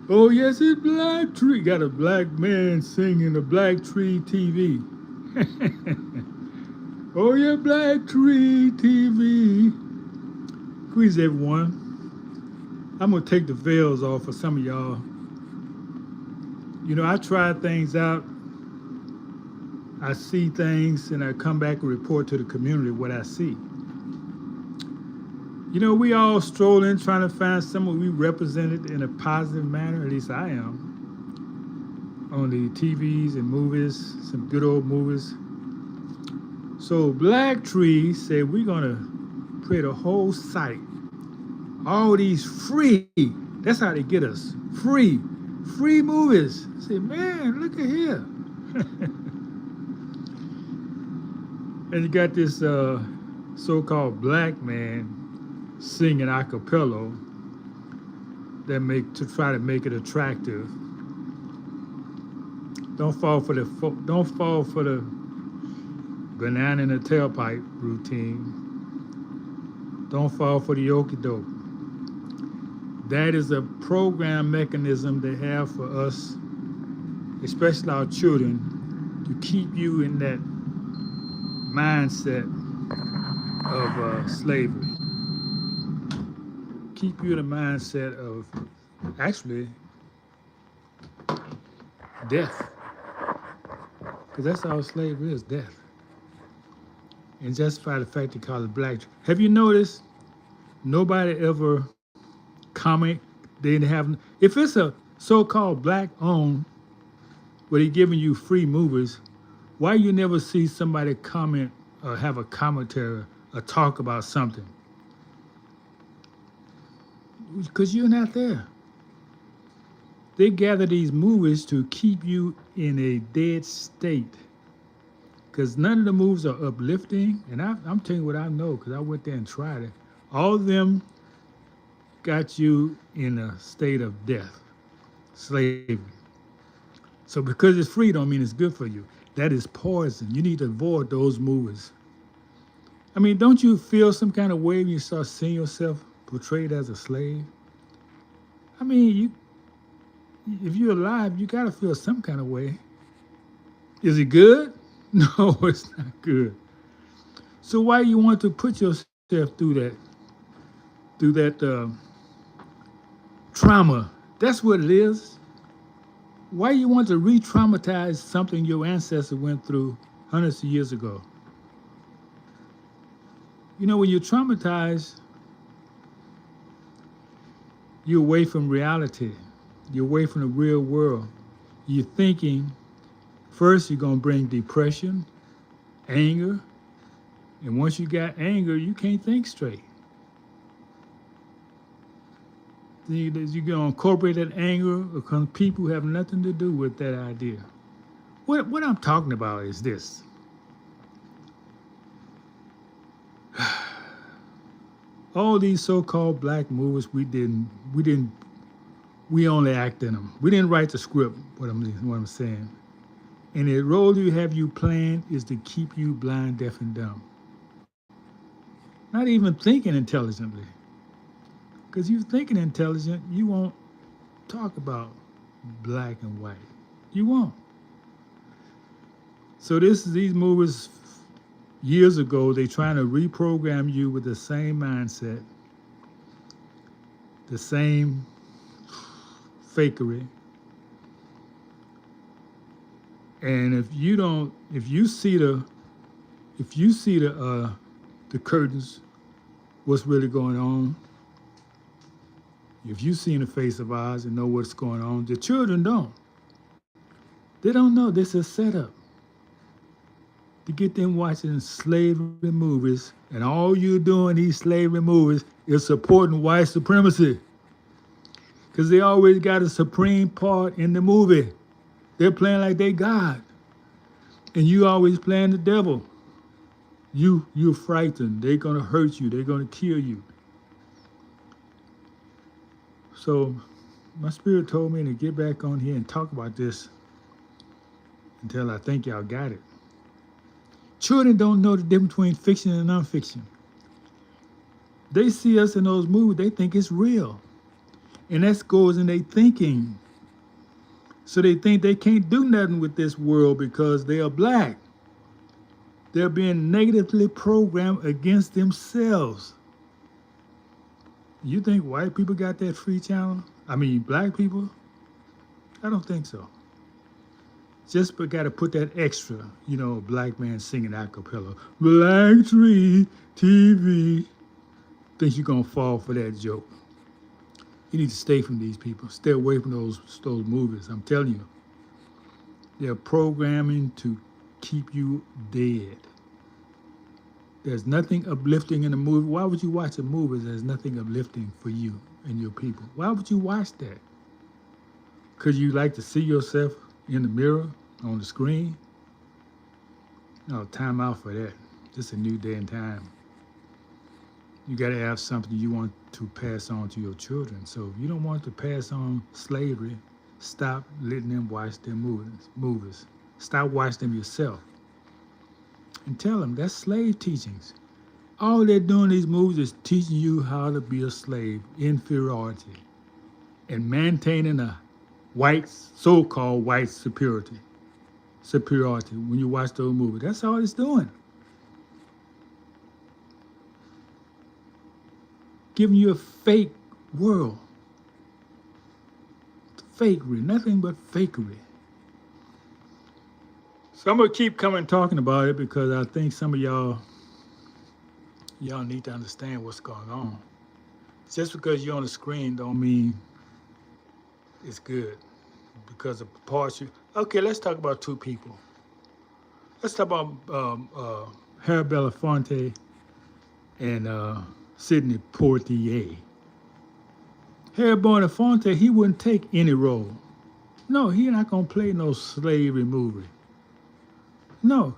Oh yes, it's Black Tree. Got a black man singing a Black Tree TV. Oh yeah, Black Tree TV. Greetings everyone. I'm gonna take the veils off for some of y'all. You know, I try things out, I see things, and I come back and report to the community what I see. You know, we all strolling trying to find someone we represented in a positive manner, at least I am, on the TVs and movies, some good old movies. So Black Tree said we're gonna create a whole site. All these free, that's how they get us. Free movies. I said, man, look at here. And you got this so-called black man singing a cappella that make to try to make it attractive. Don't fall for the banana in the tailpipe routine. Don't fall for the okie doke. That is a program mechanism they have for us, especially our children, to keep you in that mindset of slavery. Keep you in the mindset of actually death. Because that's all slavery is, death. And justify the fact they call it black. Have you noticed nobody ever comment? They didn't have, if it's a so-called black owned, where they giving you free movies, why you never see somebody comment or have a commentary or talk about something? Because you're not there. They gather these movies to keep you in a dead state. Because none of the movies are uplifting. And I'm telling you what I know, because I went there and tried it. All of them got you in a state of death, slavery. So because it's free don't mean it's good for you. That is poison. You need to avoid those movies. I mean, don't you feel some kind of way when you start seeing yourself portrayed as a slave? I mean, if you're alive, you gotta feel some kind of way. Is it good? No, it's not good. So why you want to put yourself through that trauma? That's what it is. Why you want to re-traumatize something your ancestors went through hundreds of years ago? You know, when you're traumatized, you're away from reality. You're away from the real world. You're thinking, first you're gonna bring depression, anger, and once you got anger, you can't think straight. You're gonna incorporate that anger because people have nothing to do with that idea. What I'm talking about is this. All these so-called black movies, we only act in them. We didn't write the script, what I'm saying. And the role you have you playing is to keep you blind, deaf, and dumb. Not even thinking intelligently. Because you're thinking intelligent, you won't talk about black and white. You won't. So these movies years ago, they trying to reprogram you with the same mindset, the same fakery. And if you see the curtains, what's really going on, if you see in the face of Oz and know what's going on, the children don't. They don't know this is set up to get them watching slavery movies, and all you doing these slavery movies is supporting white supremacy. Because they always got a supreme part in the movie. They're playing like they God. And you always playing the devil. You're frightened. They're gonna hurt you. They're gonna kill you. So my spirit told me to get back on here and talk about this until I think y'all got it. Children don't know the difference between fiction and nonfiction. They see us in those movies, they think it's real. And that goes in their thinking. So they think they can't do nothing with this world because they are black. They're being negatively programmed against themselves. You think white people got that free channel? I mean, black people? I don't think so. Just got to put that extra, a black man singing a cappella. Black Tree TV. Think you're going to fall for that joke. You need to stay from these people. Stay away from those movies. I'm telling you. They're programming to keep you dead. There's nothing uplifting in a movie. Why would you watch a movie there's nothing uplifting for you and your people? Why would you watch that? Because you like to see yourself in the mirror, on the screen? No, time out for that. Just a new day and time. You got to have something you want to pass on to your children. So if you don't want to pass on slavery, stop letting them watch their movies. Stop watching them yourself. And tell them that's slave teachings. All they're doing in these movies is teaching you how to be a slave, inferiority, and maintaining a white, so-called white superiority when you watch those movies. That's all it's doing. Giving you a fake world. Fakery, nothing but fakery. So I'm gonna keep coming talking about it because I think some of y'all need to understand what's going on. Just because you're on the screen don't mean it's good. Because of parts you. Okay, let's talk about two people. Let's talk about Harry Belafonte and Sidney Poitier. Harry Belafonte, he wouldn't take any role. No, he not gonna play no slavery movie. No.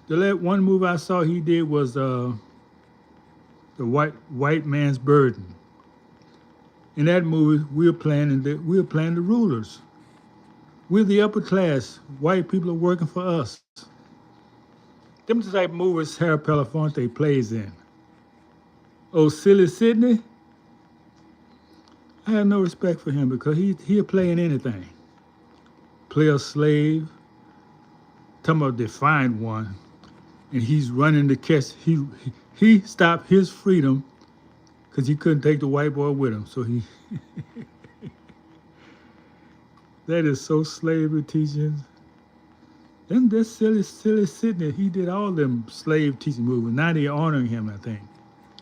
The one movie I saw he did was the White Man's Burden. In that movie, we're playing the rulers. We're the upper class. White people are working for us. Them the type of movies Harry Belafonte plays in. Oh, silly Sidney. I have no respect for him because he'll play in anything. Play a slave. Talking about defiant one. And he's running to catch. He stopped his freedom because he couldn't take the white boy with him. So he... That is so slavery teachings. Then this silly Sidney, he did all them slave teaching movies. Now they're honoring him, I think.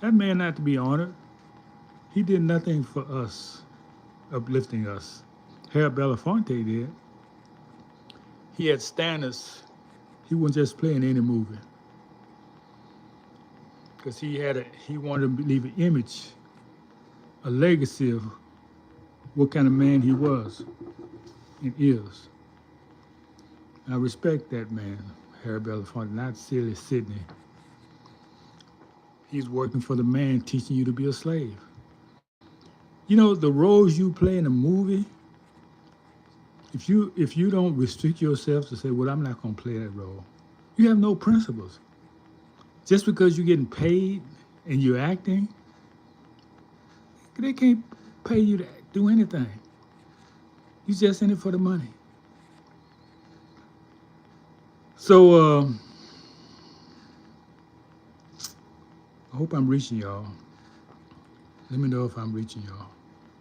That man not to be honored. He did nothing for us, uplifting us. Harry Belafonte did. He had standards. He wasn't just playing any movie. Because he wanted to leave an image, a legacy of what kind of man he was and is. I respect that man, Harry Belafonte, not silly Sidney. He's working for the man teaching you to be a slave. You know, the roles you play in a movie, if you don't restrict yourself to say, well, I'm not going to play that role, you have no principles. Just because you're getting paid and you're acting, they can't pay you to do anything. You're just in it for the money. So, I hope I'm reaching y'all. Let me know if I'm reaching y'all.